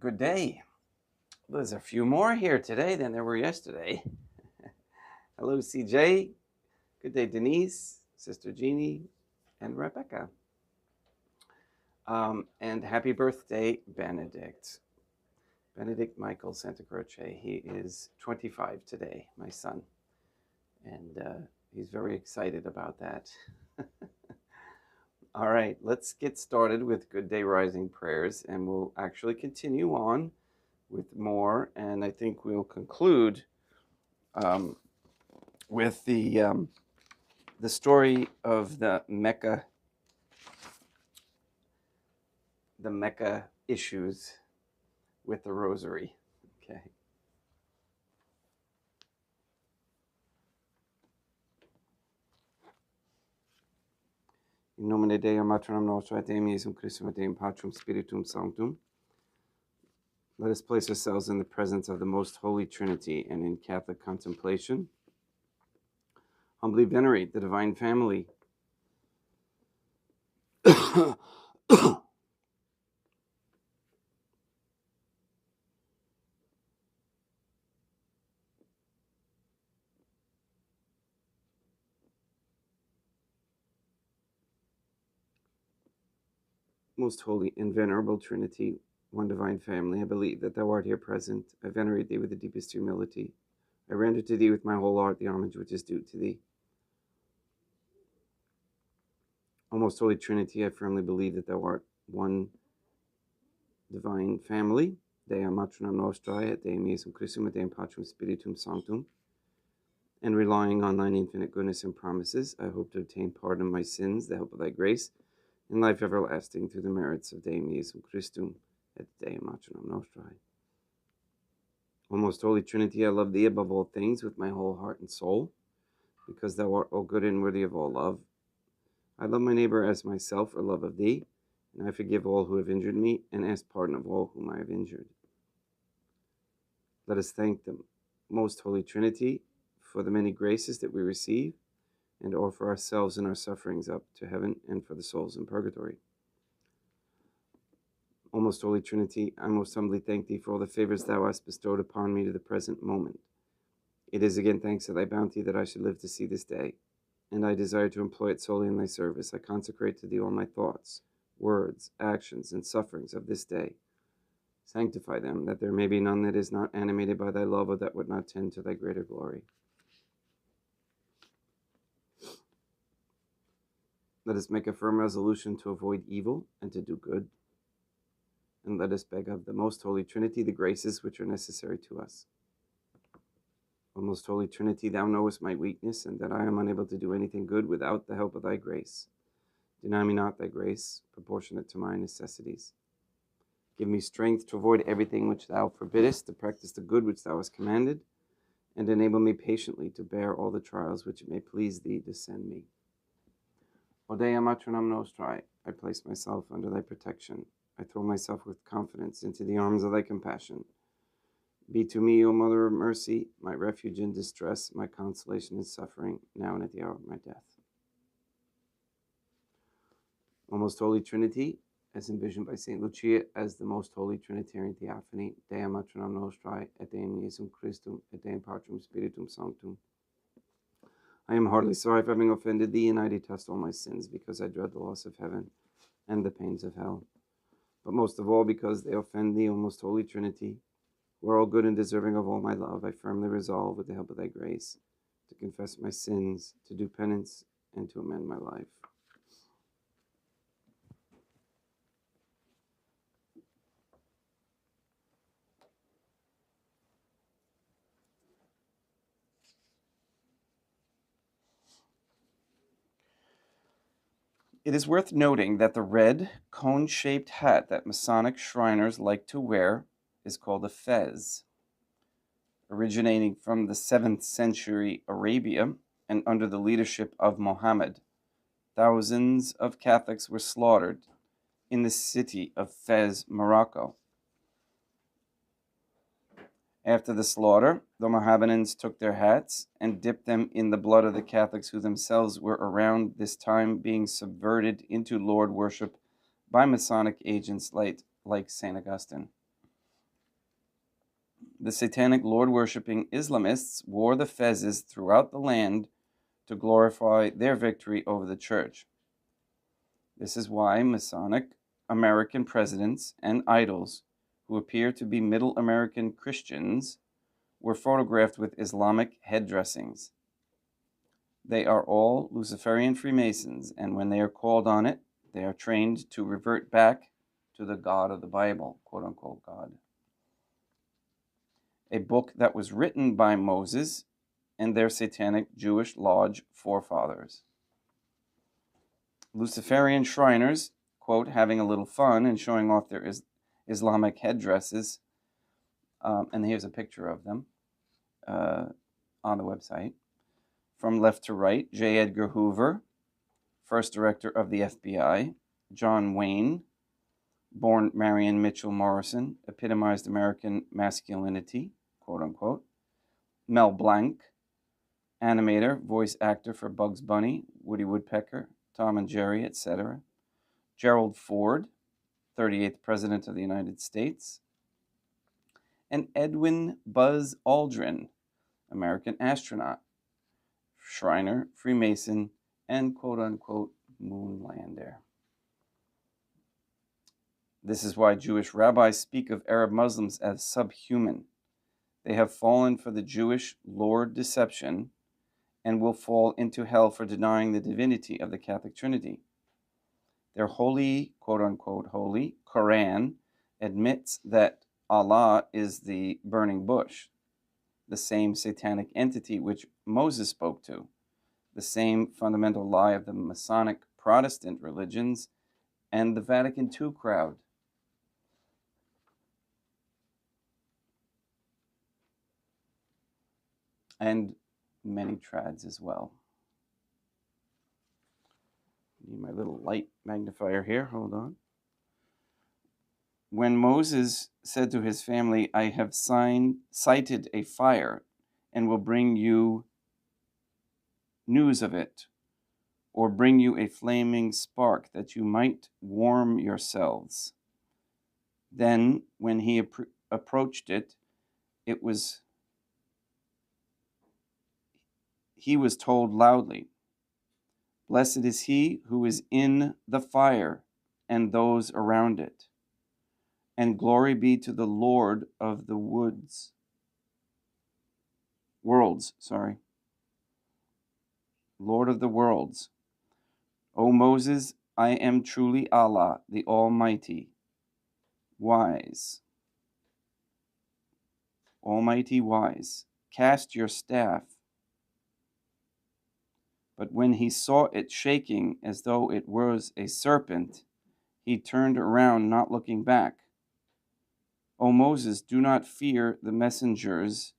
Good day. There's a few more here today than there were yesterday. Hello, CJ. Good day, Denise, Sister Jeannie, and Rebecca. And happy birthday, Benedict. Benedict Michael Santa Croce. He is 25 today, my son. And he's very excited about that. All right, let's get started with Good Day Rising prayers, and we'll actually continue on with more, and I think we'll conclude with the story of the Mecca issues with the Rosary. Okay. In nomine Dei, Maternam Nostra, et Deum Iesum Christum, et Deum Patrum Spiritum Sanctum. Let us place ourselves in the presence of the Most Holy Trinity and in Catholic contemplation. Humbly venerate the Divine Family. Most Holy and Venerable Trinity, one Divine Family, I believe that Thou art here present. I venerate Thee with the deepest humility. I render to Thee with my whole heart the homage which is due to Thee. O Most Holy Trinity, I firmly believe that Thou art one Divine Family. Dea Maternam Nostrae, et Deum Iesum Christum, et Deum Patrum Spiritum Sanctum. And relying on Thine infinite goodness and promises, I hope to obtain pardon of my sins, the help of Thy grace, and life everlasting through the merits of Deum Iesum Christum, et Deum Maternam Nostrae. O Most Holy Trinity, I love Thee above all things with my whole heart and soul, because Thou art all good and worthy of all love. I love my neighbor as myself for love of Thee, and I forgive all who have injured me, and ask pardon of all whom I have injured. Let us thank the Most Holy Trinity for the many graces that we receive, and offer ourselves and our sufferings up to heaven and for the souls in purgatory. O Most Holy Trinity, I most humbly thank Thee for all the favors Thou hast bestowed upon me to the present moment. It is again thanks to Thy bounty that I should live to see this day, and I desire to employ it solely in Thy service. I consecrate to Thee all my thoughts, words, actions, and sufferings of this day. Sanctify them, that there may be none that is not animated by Thy love or that would not tend to Thy greater glory. Let us make a firm resolution to avoid evil and to do good. And let us beg of the Most Holy Trinity the graces which are necessary to us. O Most Holy Trinity, Thou knowest my weakness, and that I am unable to do anything good without the help of Thy grace. Deny me not Thy grace, proportionate to my necessities. Give me strength to avoid everything which Thou forbiddest, to practice the good which Thou hast commanded, and enable me patiently to bear all the trials which it may please Thee to send me. O Dea Maternam Nostrae, I place myself under Thy protection. I throw myself with confidence into the arms of Thy compassion. Be to me, O Mother of Mercy, my refuge in distress, my consolation in suffering, now and at the hour of my death. O Most Holy Trinity, as envisioned by St. Lucia as the Most Holy Trinitarian Theophany, Dea Maternam Nostrae, et Deum Iesum Christum, et Deum Patrum Spiritum Sanctum. I am heartily sorry for having offended Thee, and I detest all my sins, because I dread the loss of heaven and the pains of hell. But most of all, because they offend Thee, O Most Holy Trinity, who are all good and deserving of all my love, I firmly resolve, with the help of Thy grace, to confess my sins, to do penance, and to amend my life. It is worth noting that the red, cone-shaped hat that Masonic Shriners like to wear is called a fez. Originating from the 7th century Arabia and under the leadership of Mohammed, thousands of Catholics were slaughtered in the city of Fez, Morocco. After the slaughter, the Mohammedans took their hats and dipped them in the blood of the Catholics who themselves were around this time being subverted into Lord worship by Masonic agents like St. Augustine. The satanic Lord-worshipping Islamists wore the fezzes throughout the land to glorify their victory over the church. This is why Masonic American presidents and idols who appear to be Middle American Christians were photographed with Islamic headdressings. They are all Luciferian Freemasons, and when they are called on it, they are trained to revert back to the God of the Bible, quote-unquote God. A book that was written by Moses and their satanic Jewish lodge forefathers. Luciferian Shriners, quote, having a little fun and showing off their Islamic headdresses, and here's a picture of them on the website. From left to right, J. Edgar Hoover, first director of the FBI, John Wayne, born Marion Mitchell Morrison, epitomized American masculinity, quote-unquote. Mel Blanc, animator, voice actor for Bugs Bunny, Woody Woodpecker, Tom and Jerry, etc. Gerald Ford, 38th President of the United States. And Edwin Buzz Aldrin, American astronaut, Shriner, Freemason, and quote-unquote moonlander. This is why Jewish rabbis speak of Arab Muslims as subhuman. They have fallen for the Jewish Lord deception and will fall into hell for denying the divinity of the Catholic Trinity. Their holy, quote-unquote holy, Quran admits that Allah is the burning bush, the same satanic entity which Moses spoke to, the same fundamental lie of the Masonic Protestant religions and the Vatican II crowd. And many trads as well. Need my little light magnifier here, hold on. When Moses said to his family, I have sighted a fire and will bring you news of it, or bring you a flaming spark that you might warm yourselves. Then when he approached it, he was told loudly, Blessed is he who is in the fire and those around it. And glory be to the Lord of the worlds. Lord of the worlds. O Moses, I am truly Allah, the Almighty, wise. Almighty wise. Cast your staff. But when he saw it shaking as though it was a serpent, he turned around, not looking back. O Moses, do not fear the messengers,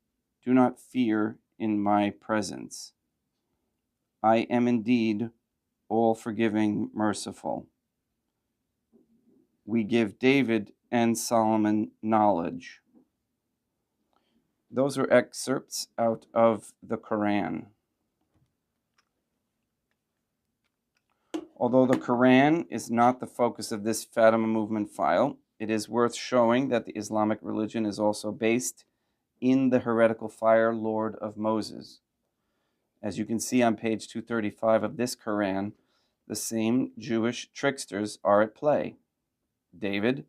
do not fear in my presence. I am indeed all-forgiving, merciful. We give David and Solomon knowledge. Those are excerpts out of the Quran. Although the Quran is not the focus of this Fatima movement file, it is worth showing that the Islamic religion is also based in the heretical fire Lord of Moses. As you can see on page 235 of this Quran, the same Jewish tricksters are at play. David,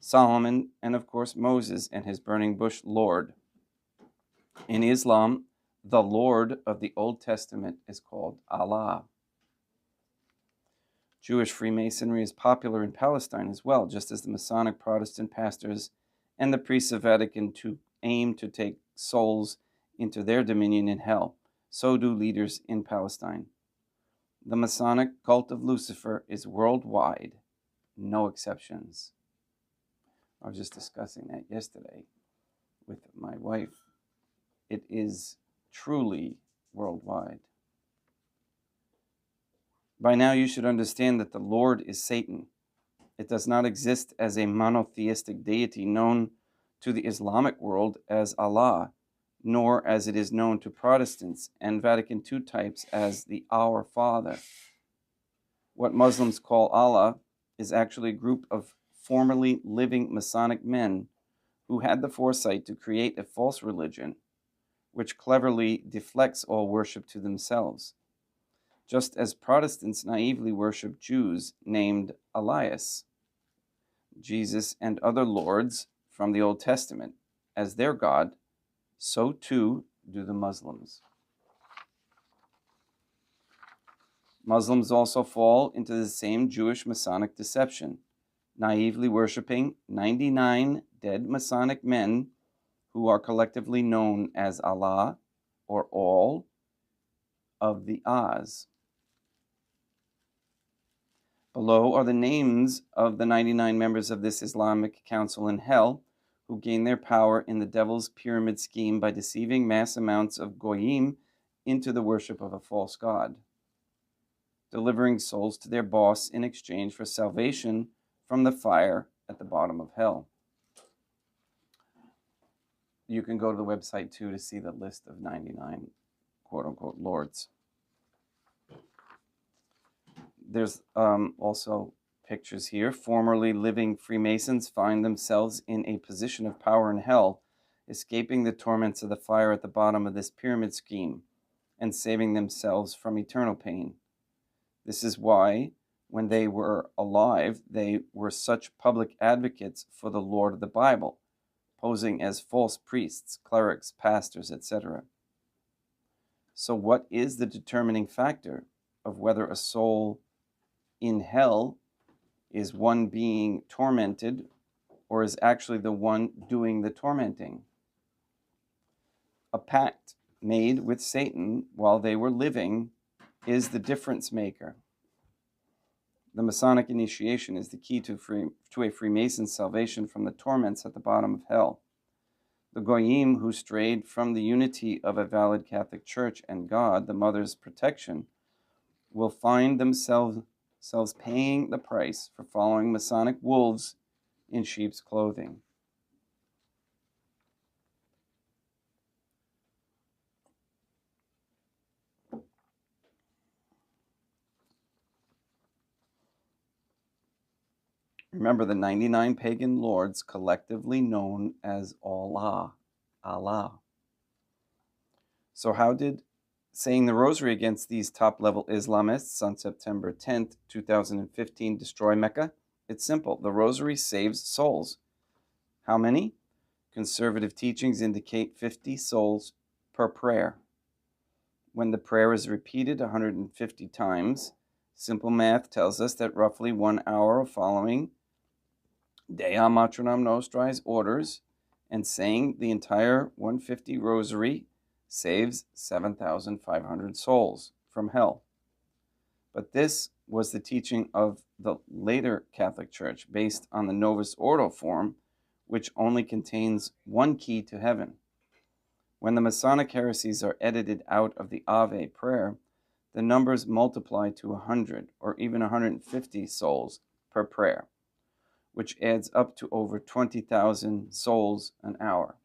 Solomon, and of course Moses and his burning bush Lord. In Islam, the Lord of the Old Testament is called Allah. Jewish Freemasonry is popular in Palestine as well, just as the Masonic Protestant pastors and the priests of Vatican II aim to take souls into their dominion in hell. So do leaders in Palestine. The Masonic cult of Lucifer is worldwide, no exceptions. I was just discussing that yesterday with my wife. It is truly worldwide. By now you should understand that the Lord is Satan. It does not exist as a monotheistic deity known to the Islamic world as Allah, nor as it is known to Protestants and Vatican II types as the Our Father. What Muslims call Allah is actually a group of formerly living Masonic men who had the foresight to create a false religion which cleverly deflects all worship to themselves, just as Protestants naively worship Jews named Elias, Jesus, and other lords from the Old Testament as their God, so too do the Muslims. Muslims also fall into the same Jewish Masonic deception, naively worshiping 99 dead Masonic men who are collectively known as Allah or all of the Ahs. Below are the names of the 99 members of this Islamic council in hell who gain their power in the devil's pyramid scheme by deceiving mass amounts of goyim into the worship of a false god, delivering souls to their boss in exchange for salvation from the fire at the bottom of hell. You can go to the website too to see the list of 99 quote-unquote lords. There's also pictures here. Formerly living Freemasons find themselves in a position of power in hell, escaping the torments of the fire at the bottom of this pyramid scheme and saving themselves from eternal pain. This is why, when they were alive, they were such public advocates for the Lord of the Bible, posing as false priests, clerics, pastors, etc. So what is the determining factor of whether a soul in hell is one being tormented or is actually the one doing the tormenting? A pact made with Satan while they were living is the difference maker. The Masonic initiation is the key to a Freemason's salvation from the torments at the bottom of hell. The Goyim who strayed from the unity of a valid Catholic Church and God, the Mother's protection, will find themselves paying the price for following Masonic wolves in sheep's clothing. Remember the 99 pagan lords collectively known as Allah. So how did saying the Rosary against these top-level Islamists on September 10th, 2015 destroy Mecca? It's simple. The Rosary saves souls. How many? Conservative teachings indicate 50 souls per prayer. When the prayer is repeated 150 times, simple math tells us that roughly 1 hour of following Dea Matronam Nostri's orders and saying the entire 150 Rosary saves 7,500 souls from hell. But this was the teaching of the later Catholic Church based on the Novus Ordo form, which only contains one key to heaven. When the Masonic heresies are edited out of the Ave prayer, the numbers multiply to 100 or even 150 souls per prayer, which adds up to over 20,000 souls an hour.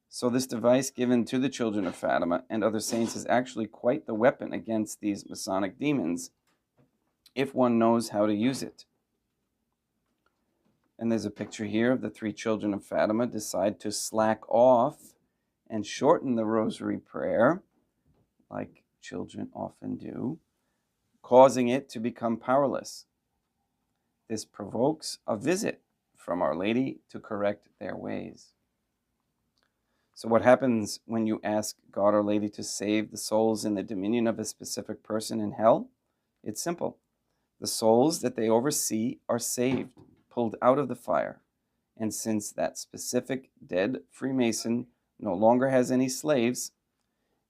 So this device given to the children of Fatima and other saints is actually quite the weapon against these Masonic demons, if one knows how to use it. And there's a picture here of the 3 children of Fatima decide to slack off and shorten the Rosary prayer, like children often do, causing it to become powerless. This provokes a visit from Our Lady to correct their ways. So what happens when you ask God or Lady to save the souls in the dominion of a specific person in hell? It's simple. The souls that they oversee are saved, pulled out of the fire. And since that specific dead Freemason no longer has any slaves,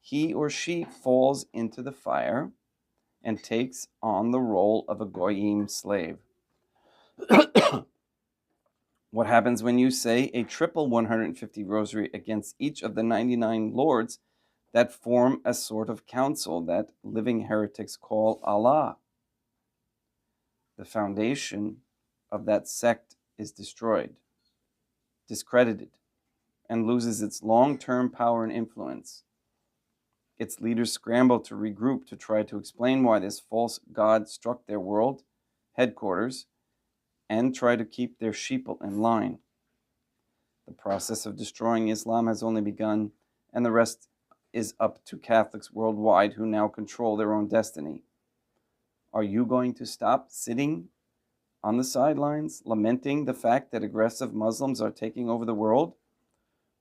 he or she falls into the fire and takes on the role of a Goyim slave. What happens when you say a triple 150 Rosary against each of the 99 lords that form a sort of council that living heretics call Allah? The foundation of that sect is destroyed, discredited, and loses its long-term power and influence. Its leaders scramble to regroup to try to explain why this false god struck their world headquarters and try to keep their sheeple in line. The process of destroying Islam has only begun, and the rest is up to Catholics worldwide who now control their own destiny. Are you going to stop sitting on the sidelines, lamenting the fact that aggressive Muslims are taking over the world?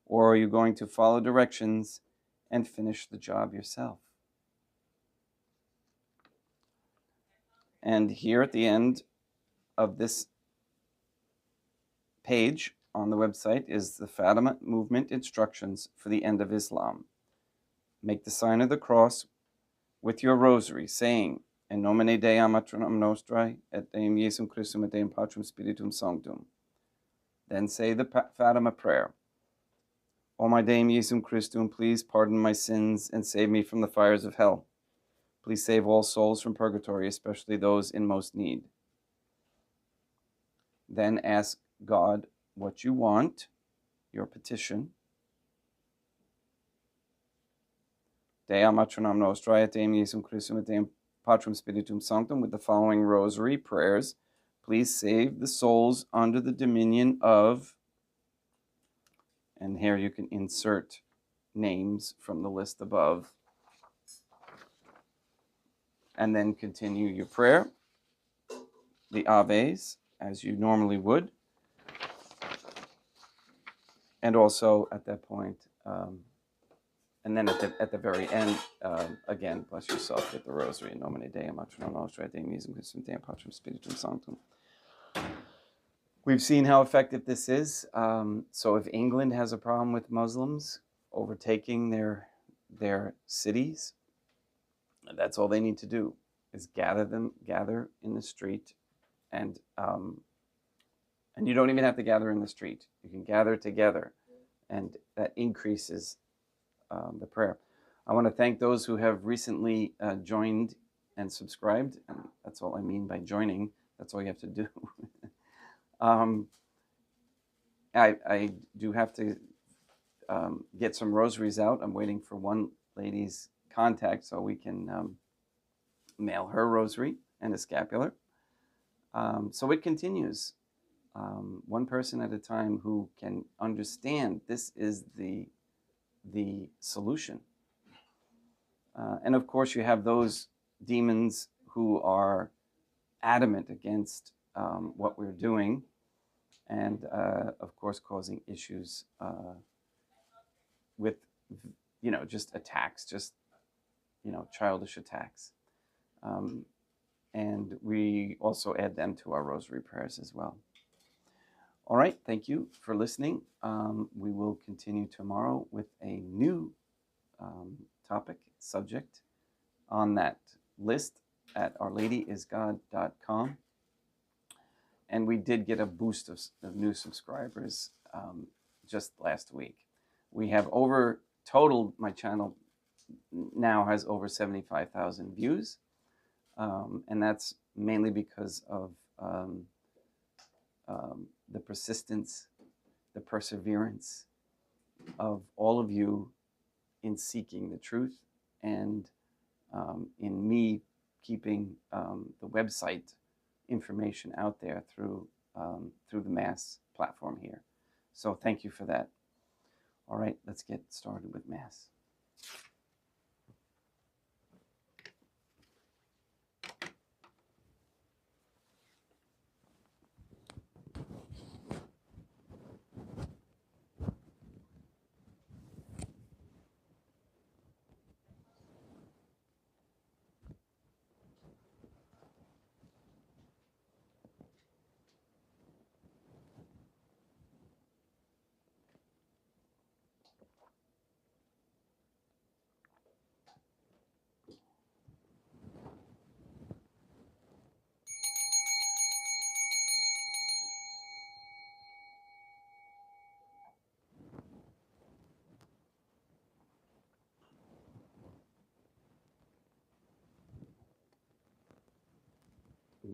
Or are you going to follow directions and finish the job yourself? And here at the end of this page on the website is the Fatima movement instructions for the end of Islam. Make the sign of the cross with your rosary, saying, "In nomine Dei matronum nostrae, et Deum Iesum Christum, et Deum Patrum Spiritum Sanctum." Then say the Fatima prayer. O my Deum Iesum Christum, please pardon my sins and save me from the fires of hell. Please save all souls from purgatory, especially those in most need. Then ask God what you want, your petition. Dea matronam nostrae, et Deum Iesum Christum, et Deum Patrum Spiritum Sanctum, with the following rosary prayers. Please save the souls under the dominion of, and here you can insert names from the list above, and then continue your prayer, the Aves, as you normally would. And also at that point, and then at the very end, again, bless yourself, get the rosary, in nomine Dei matronum nostrae, Deum Iesum Christum, Deum Patrum Spiritum Sanctum. We've seen how effective this is. So if England has a problem with Muslims overtaking their cities, that's all they need to do is gather in the street, and you don't even have to gather in the street. You can gather together, and that increases the prayer. I want to thank those who have recently joined and subscribed, and that's all I mean by joining. That's all you have to do. I do have to get some rosaries out. I'm waiting for one lady's contact so we can mail her rosary and a scapular. So it continues, one person at a time who can understand this is the solution. And of course, you have those demons who are adamant against what we're doing, and of course causing issues with, just attacks, just, childish attacks. And we also add them to our rosary prayers as well. All right, thank you for listening. We will continue tomorrow with a new topic, subject on that list at ourladyisgod.com. And we did get a boost of new subscribers just last week. We have my channel now has over 75,000 views. And that's mainly because of the persistence, the perseverance of all of you in seeking the truth, and in me keeping the website information out there through the Mass platform here. So thank you for that. All right, let's get started with Mass.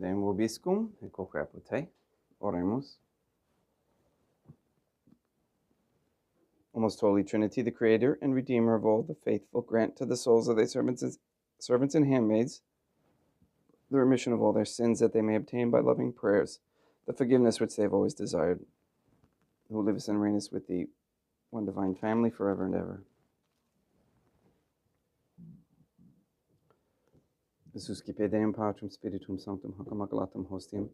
Dem vobiscum, et coquapote. Oremus. O most holy Trinity, the Creator and Redeemer of all the faithful, grant to the souls of thy servants and handmaids the remission of all their sins, that they may obtain by loving prayers the forgiveness which they have always desired. who lives and reigns with the one divine family forever and ever. Suscipe Deum Patrum Spiritum Sanctum hoc immaculatum hostium,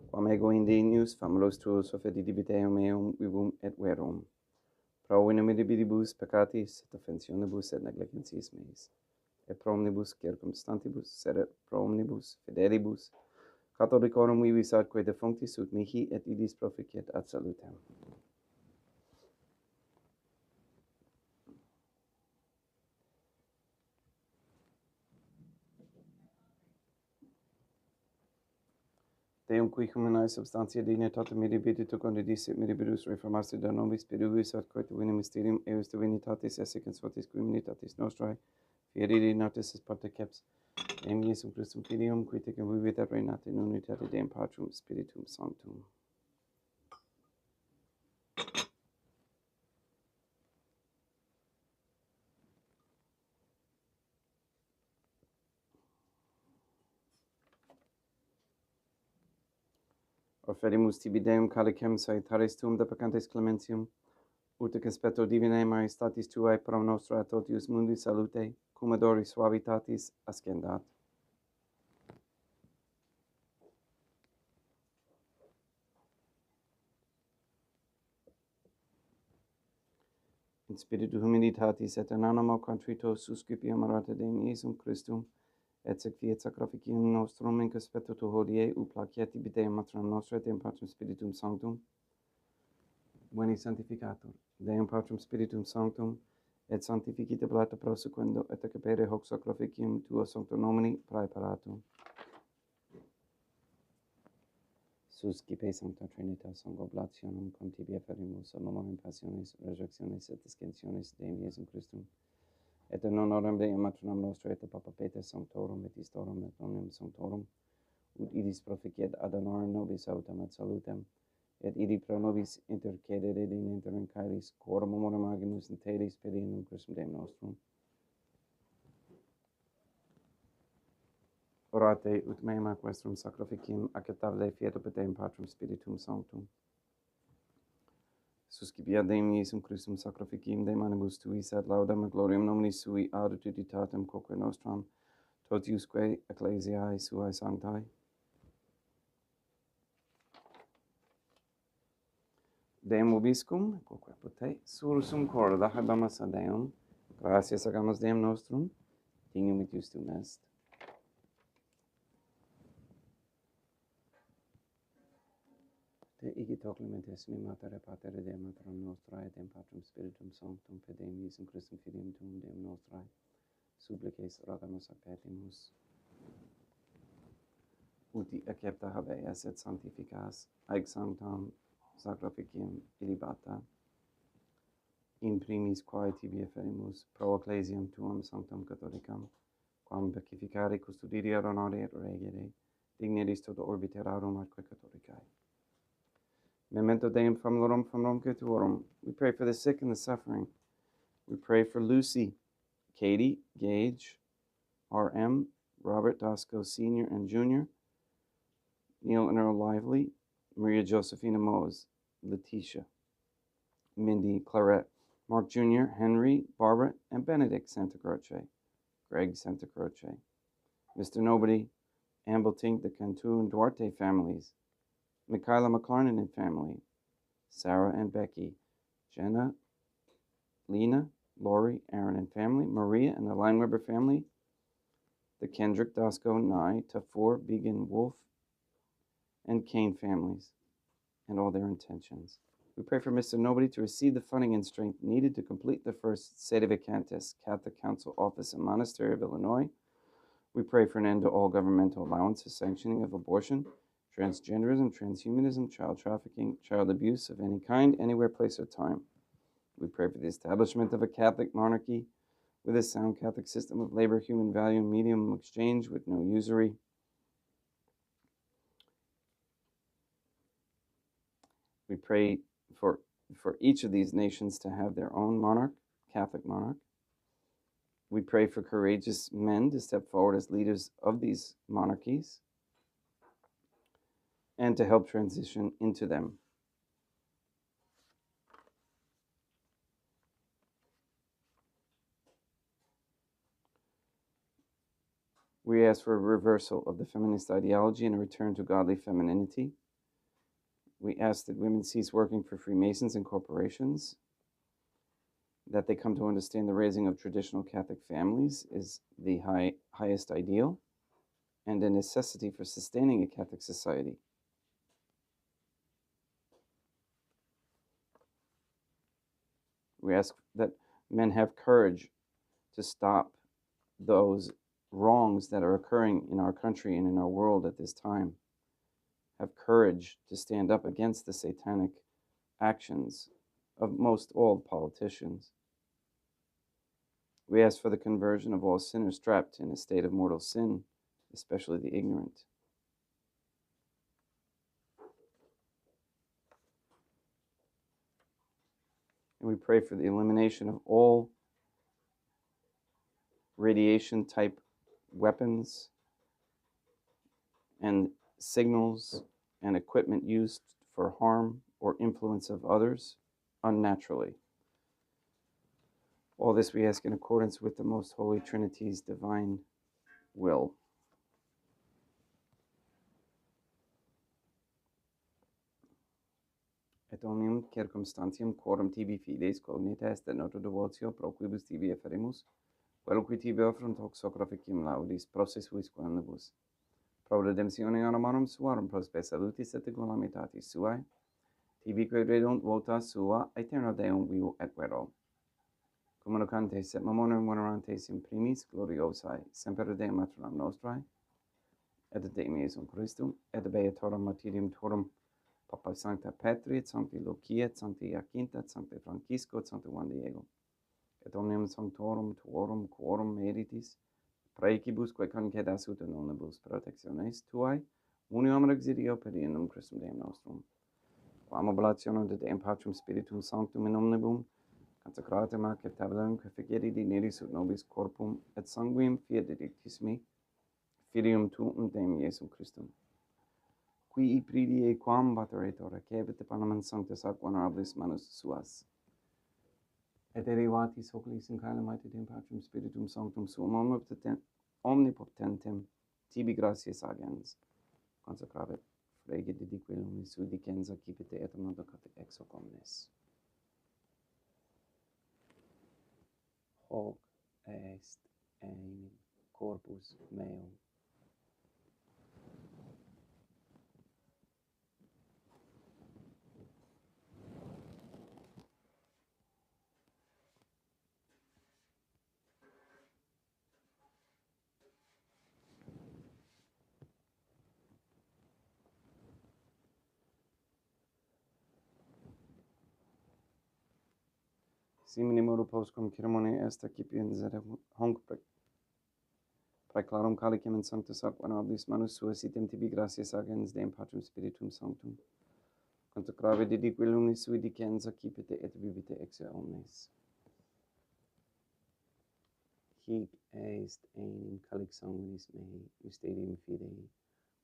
quam ego indenius famulos tuos ofendidibit eum meum vivum et verum. Pro inumidibidibus peccatis, et offensionibus et negligencies meis, et pro omnibus circumstantibus, sed pro omnibus fidelibus, Catholicorum vivis atque defunctis ut mihi et idis proficiet ad salutem. Deum qui humanae substantia dignitate midibititu condidissit midibidus reformasti da nobis spiritus atque divinem mysterium eius divinitatis esse consortis qui humanitatis nostrae fieri notis est parteceps Deum Iesum Christum Filium qui tecum vivit et reinat in unitate Deum Patrum Spiritum Sanctum. Orfedimus tibi Deum calicem saitaris tuum de peccantes clementium, ut conspecto divinae majestatis tuae pro nostra totius mundi salute, cum adori suavitatis ascendat. In spiritu humilitatis et in animo contrito suscipiam orate Deum Iesum Christum, et sec fiat sacrificium nostrum in conspecto tu hodie, ut placiet tibi Deum matram nostra et Deum Patrum Spiritum Sanctum, veni sanctificator, Deum Patrum Spiritum Sanctum, et sanctificite blata prosequendo, et accipere hoc sacrificium tuo sancto nomini praeparatum. Suscipe Sancta Trinitas oblationem cum tibi efferimus, a memoriam passionis, resurrectionis et ascensionis Deum Iesum Christum, et in honorem Deum matronam nostra et Papa Peter Sanctorum et Istorum et omnium Sanctorum, ut idis proficiet ad honorem nobis autem et salutem, et idi pro nobis intercedere in interim caelis, quorum memoriam agimus in telis pediendum Christum Deum nostrum. Orate ut meam ac vestrum sacrificium acceptabile fiat opus Deum Patrum Spiritum Sanctum. Suscipiat Deum Iesum Christum sacrificium de manibus tuis ad laudem et gloriam nomini sui ad utilitatem quoque nostram, totiusque ecclesiae suae sanctae. Deum vobiscum, quoque pote, sursum corda habemus ad Deum, gratias agamus Deum nostrum, dignum et justum est. Te igito clementissimi Mater et Pater et Deum Matram Nostrae et Deum Patrum Spiritum Sanctum per Deum Iesum Christum Filium Tuum Deum Nostrae, supplices rogamus ac petimus. Uti accepta habeas et sanctificas, aec sanctam sacrificium illibata, in primis quae tibi efferimus, pro ecclesiam tuam sanctam catholicam, quam pacificare, custodire, honore et regere, digneris toto orbiterarum atque catholicae. Memento Deum famulorum tuorum. We pray for the sick and the suffering. We pray for Lucy, Katie, Gage, R.M., Robert Dosco Sr. and Jr., Neil and Earl Lively, Maria Josephina Mose, Letitia, Mindy Claret, Mark Jr., Henry, Barbara, and Benedict Santa Croce, Greg Santa Croce, Mr. Nobody, Ambletink, the Cantu and Duarte families, Michaela McLarnon and family, Sarah and Becky, Jenna, Lena, Lori, Aaron and family, Maria and the Lineweber family, the Kendrick, Dosco, Nye, Tafur, Began, Wolf, and Kane families, and all their intentions. We pray for Mr. Nobody to receive the funding and strength needed to complete the first Sedevacantis Catholic Council office in Monastery of Illinois. We pray for an end to all governmental allowances, sanctioning of abortion, transgenderism, transhumanism, child trafficking, child abuse of any kind, anywhere, place, or time. We pray for the establishment of a Catholic monarchy with a sound Catholic system of labor, human value, and medium exchange with no usury. We pray for each of these nations to have their own monarch, Catholic monarch. We pray for courageous men to step forward as leaders of these monarchies and to help transition into them. We ask for a reversal of the feminist ideology and a return to godly femininity. We ask that women cease working for Freemasons and corporations, that they come to understand the raising of traditional Catholic families is the highest ideal and a necessity for sustaining a Catholic society. We ask that men have courage to stop those wrongs that are occurring in our country and in our world at this time. Have courage to stand up against the satanic actions of most all politicians. We ask for the conversion of all sinners trapped in a state of mortal sin, especially the ignorant. And we pray for the elimination of all radiation type weapons and signals and equipment used for harm or influence of others unnaturally. All this we ask in accordance with the Most Holy Trinity's divine will. Et omnium circumstantium quorum tibi fides cognita est et noto devotio pro quibus tibi efferimus, vel qui tibi offrunt hoc sacraficium laudis, prosis vis quamibus, pro redemptione honorum suarum, pro spe salutis et calamitatis suae, tibi que redunt vota sua, aeterno Deum vivo et vero. Communicantes et mamonum venerantes in primis gloriosae, semper Deum matronam nostrae, et Deum Iesum Christum, et beatorum martyrium torum Papa Sancta Petri, et Sancti Lucia, et Sancti Jacinta, et Sancti Francisco, et Sancti Juan Diego, et omnium sanctorum tuorum quorum meritis, praecibus quae concedas ut in omnibus protectiones tuae, unium exidio per Ionum Christum Deum nostrum, quam oblationem de Deum Patrum Spiritum Sanctum in omnibum, consecratum ac tabellum quae dineris ut nobis corpum et sanguinem fiat dedictissimi, filium tuum Deum Iesum Christum, qui pridie quam vateretur recebit panem sanctus ac venerabilis manus suas, et derivatis hoculis in caelum aeternum Patrum Spiritum Sanctum suum omnipotentem tibi gratias agens, consecravit frege didique lumis sui dicens accipite et amandocat ex hoc omnes. Hoc est enim corpus meum. Simini modo postcum ceremoniae est accipiens et honc praeclarum calicem in sanctus ac venerabilis manus suas item tibi gratias agens Deum Patrum Spiritum Sanctum, consecrave didique lumis sui dicens accipite et vivite ex omnes. Hic est enim calix sanguinis mei, mysterium fidei,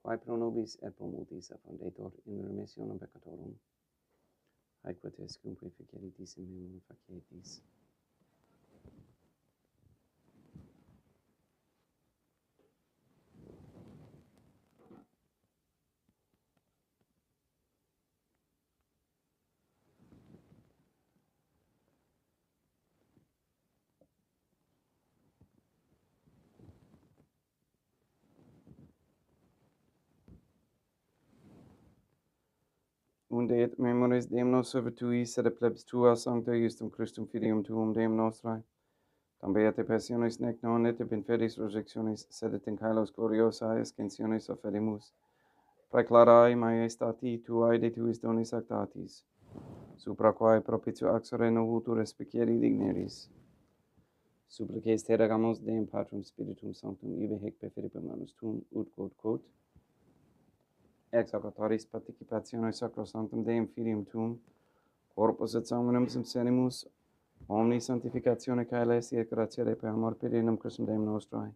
quae pro nobis et pro multis affondetur in remissionem peccatorum, haequo est cum ficeritis in meum facetis. Unde et memoris Deum nos servituis, et de plebs tua sancta Iustum Christum filium tuum Deum nostrae, tam beate passiones nec non et in fedis resurrectionis, sed et in caelos gloriosae ascensiones offerimus, praeclarae maiestati tuae de tuis donis actatis, supra quae propitio axere novutur respicieri digneris. Supplices te regamus Deum Patrum Spiritum Sanctum, ibe hec per Philippum manus tuum, ut quod, ex hoc autoris participationis sacrosanctum Deum Filium tuum, corpus et sanguinem subsenimus, omni sanctificatione caelesti et gratiae per amor per Ionum Christum Deum nostrae.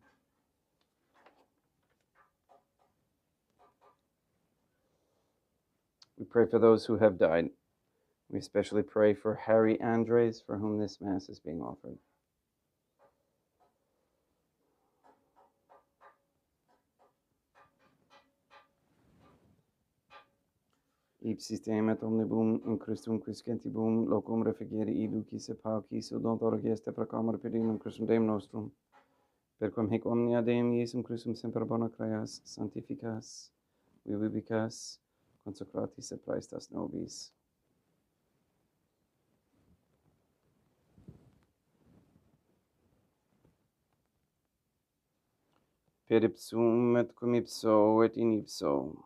We pray for those who have died. We especially pray for Harry Andres, for whom this Mass is being offered. Ipsis et omnibum in Christum quiscentibum locum refugere iducis et paucis odontor geste procamere pedinum Christum Deum nostrum, perquam hic omnia Deum Iesum Christum semper bona creas, sanctificas, vivibicas, consecratis et praestas nobis. Per ipsum et cum ipso et in ipso,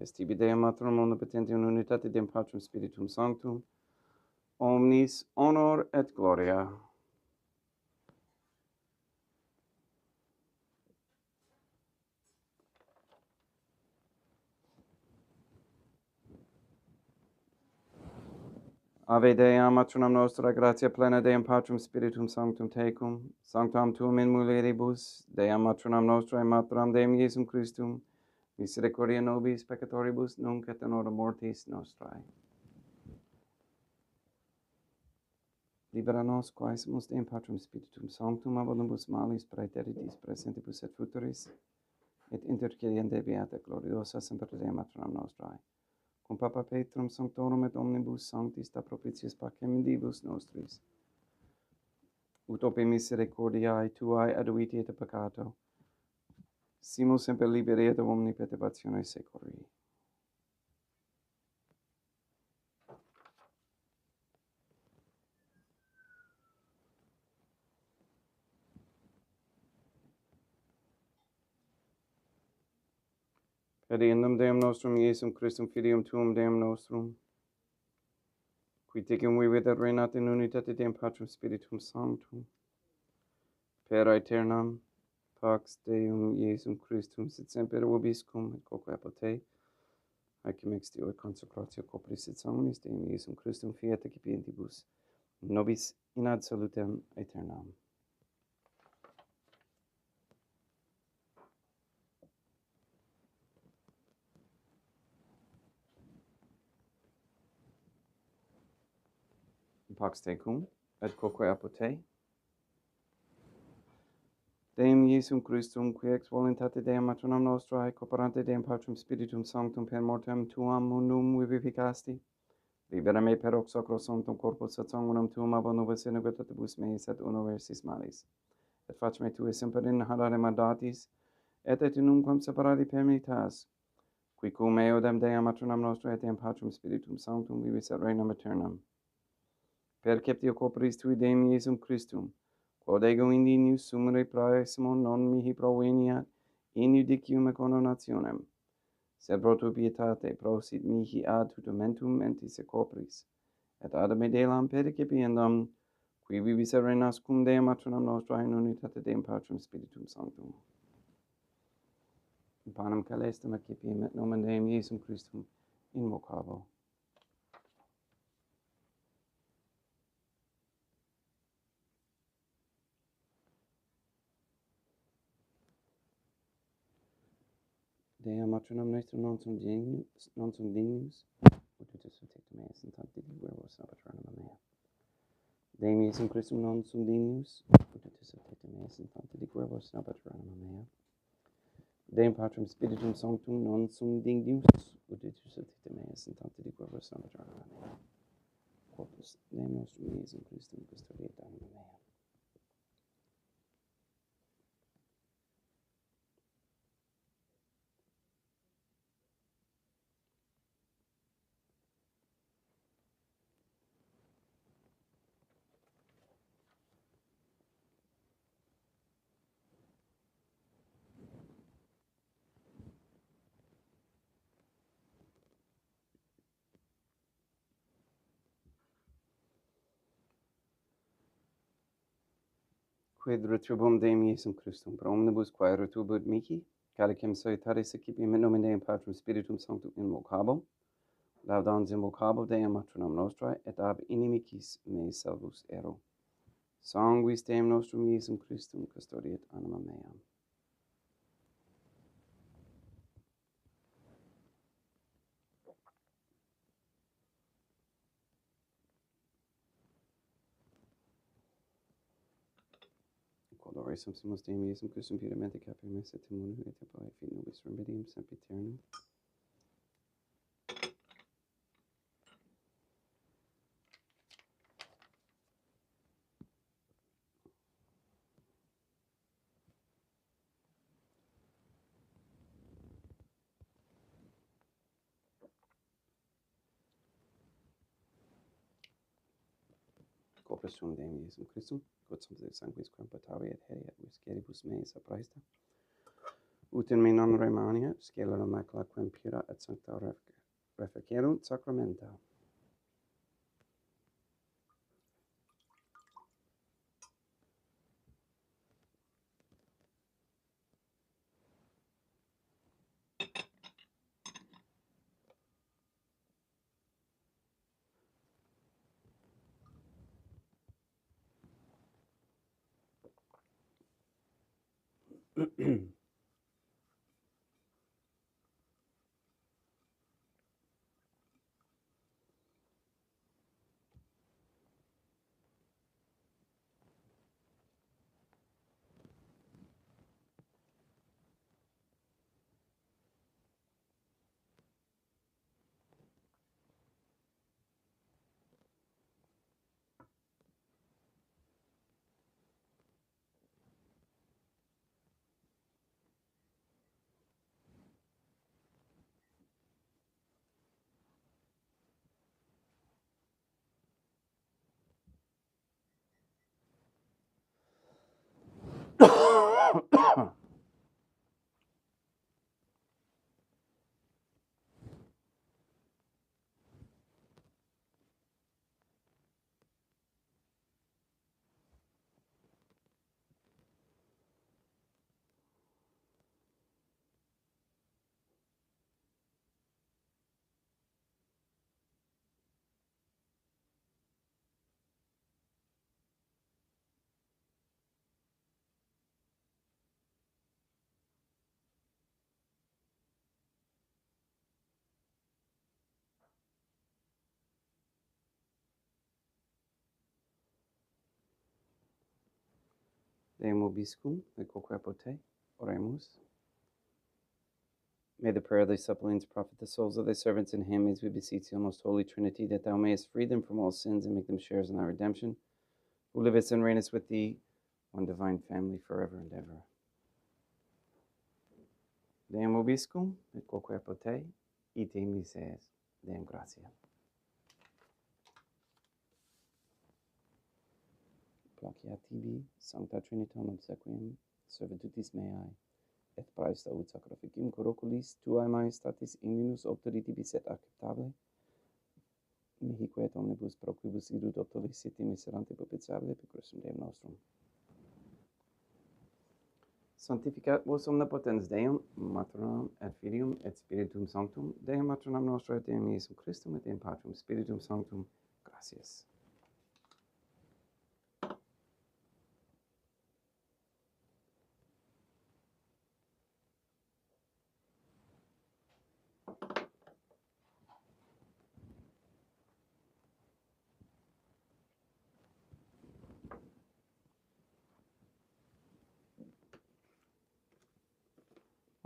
est tibi Deum Matrum omnipotenti in unitate Deum Patrum Spiritum Sanctum, omnis honor et gloria. Ave Dea, matronam nostra, gratia plena Deum Patrum Spiritum Sanctum tecum, sanctam tuum in mulieribus, Dea matronam nostra, matram Deum Iesum Christum, misericordia nobis peccatoribus, nunc et in hora mortis nostrae. Libera nos, quaesimus Deum Patrum Spiritum Sanctum, abundibus malis praeteritis presentibus et futuris, et intercedende beata gloriosa semper Dea matronam nostrae. Cum Papa Petrum Sanctorum et omnibus sanctis da propitiis pacem divus nostris, ut ope misericordiae tuae aduiti et peccato, simus semper liberi et omni perturbatione secoli. Per Deum Deum nostrum Iesum Christum Filium Tuum Deum nostrum, qui tecum vivit et reinat in unitate Deum Patrum Spiritum Sanctum, per aeternam pax Deum Iesum Christum sit semper vobiscum et quoque apud te, haec extio et consecratio copris et sanguinis Deum Iesum Christum fiat excipientibus nobis in ad salutem aeternam. Pax tecum et quoque apud te, Deum Iesum Christum, qui ex voluntate Deum matronam nostrae, cooperante Deum Patrum Spiritum Sanctum per mortem tuam mundum vivificasti, libera me per hoc sacro sanctum corpus et sanguinem tuum ab nubis in negotatibus meis et universis malis, et fac me tue semper in harare mandatis, et numquam separati permitas, qui cum eodem Deum matronam nostrae et Deum Patrum Spiritum Sanctum vivis et regnam aeternam. Perceptio corporis tui Deum Iesum Christum, quod ego indinius sumere praesimum non mihi proveniat in judicium et condonationem, sed pro tu pietate prosit mihi ad tutumentum mentis et corporis, et ad medelam percipiendam, qui vivis et reinas cum Deum matronam nostrae in unitate Deum Patrum Spiritum Sanctum. In panem calestum accipiem et nomen Deum Iesum Christum invocabo. Dea matronam nostrum non sum dignius, ut utus tectum eas in tanti verbos abatranum mea. Deum Iesum Christum non sum dignius, ut utus tectum eas in tanti verbos abatranum mea. Deum Patrum Spiritum Sanctum non sum dignius, ut utus tectum eas in tanti verbos abatranum mea. Corpus Deum nostrum Iesum Christum custodiet anima mea. Quid retribum Deum Iesum Christum, pro omnibus quae retribuit mihi, calicem salutaris accipiem in nomen Deum Patrum Spiritum Sanctum invocabo, laudans invocabo Deum matronam nostrae, et ab inimicis meis salvus ero. Sanguis Deum nostrum Iesum Christum custodiet anima meam. Quod ore sumus Deum Iesum Christum puramente capimus et timonium et apoe fit nobis remedium sempiternum. Coprasum Deum Iesum Christum, quod sumpsit sanguis quam patavi et heri et visceribus meis apraesta, ut in me non remania, scelera macula quem pura et sancta refercerunt sacramenta. Deum obiscum, et quoque te, oremus. May the prayer of thy suppliants profit the souls of thy servants and handmaids, we beseech thee, O most holy Trinity, that thou mayest free them from all sins and make them sharers in thy redemption, who livest and reignest with thee, one divine family, forever and ever. Deum obiscum, et quoque te, ite mises, Deum gratia. Placia tibi, sancta Trinitum obsequium, servitutis meae, et praesta ut sacrificium coroculis tuae majestatis igninus obtuditibus et acceptable, mihique et omnibus proquibus idut obtuliciti miserante propitiabile per Christum Deum nostrum. Sanctificat vos omnipotens Deum, Maternam et Filium et Spiritum Sanctum, Deum Maternam nostra et Deum Iesum Christum et Deum Patrum Spiritum Sanctum, gratias.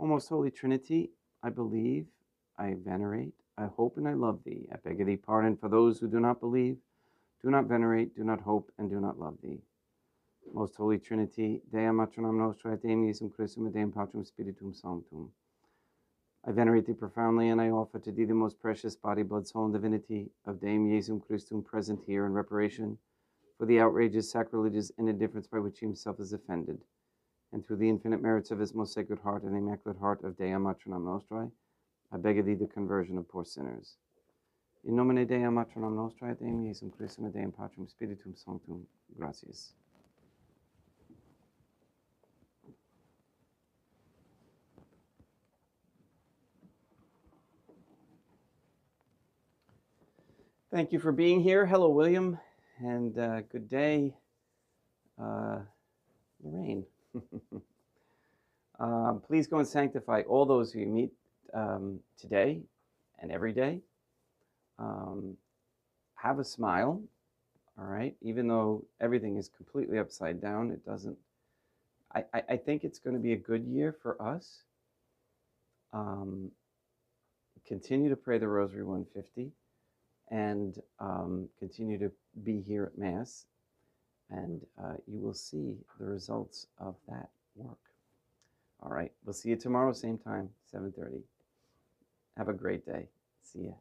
O most holy Trinity, I believe, I venerate, I hope, and I love thee. I beg of thee pardon for those who do not believe, do not venerate, do not hope, and do not love thee. Most holy Trinity, Dea Maternam Nostra et Deum Iesum Christum et Deum Patrum Spiritum Sanctum. I venerate thee profoundly, and I offer to thee the most precious body, blood, soul, and divinity of Deum Iesum Christum present here in reparation for the outrages, sacrileges, and indifference by which he himself is offended, and through the infinite merits of his most sacred heart and immaculate heart of Dea Maternam Nostrae, I beg of thee the conversion of poor sinners. In nomine Dei Maternam Nostrae, Deum Iesum Christum et Deum Patrum Spiritum Sanctum, gratias. Thank you for being here. Hello, William, and good day, Lorraine. Please go and sanctify all those who you meet today and every day. Have a smile, all right? Even though everything is completely upside down, it doesn't. I think it's going to be a good year for us. Continue to pray the Rosary 150 and continue to be here at Mass, and you will see the results of that work. All right, we'll see you tomorrow, same time, 7:30. Have a great day. See ya.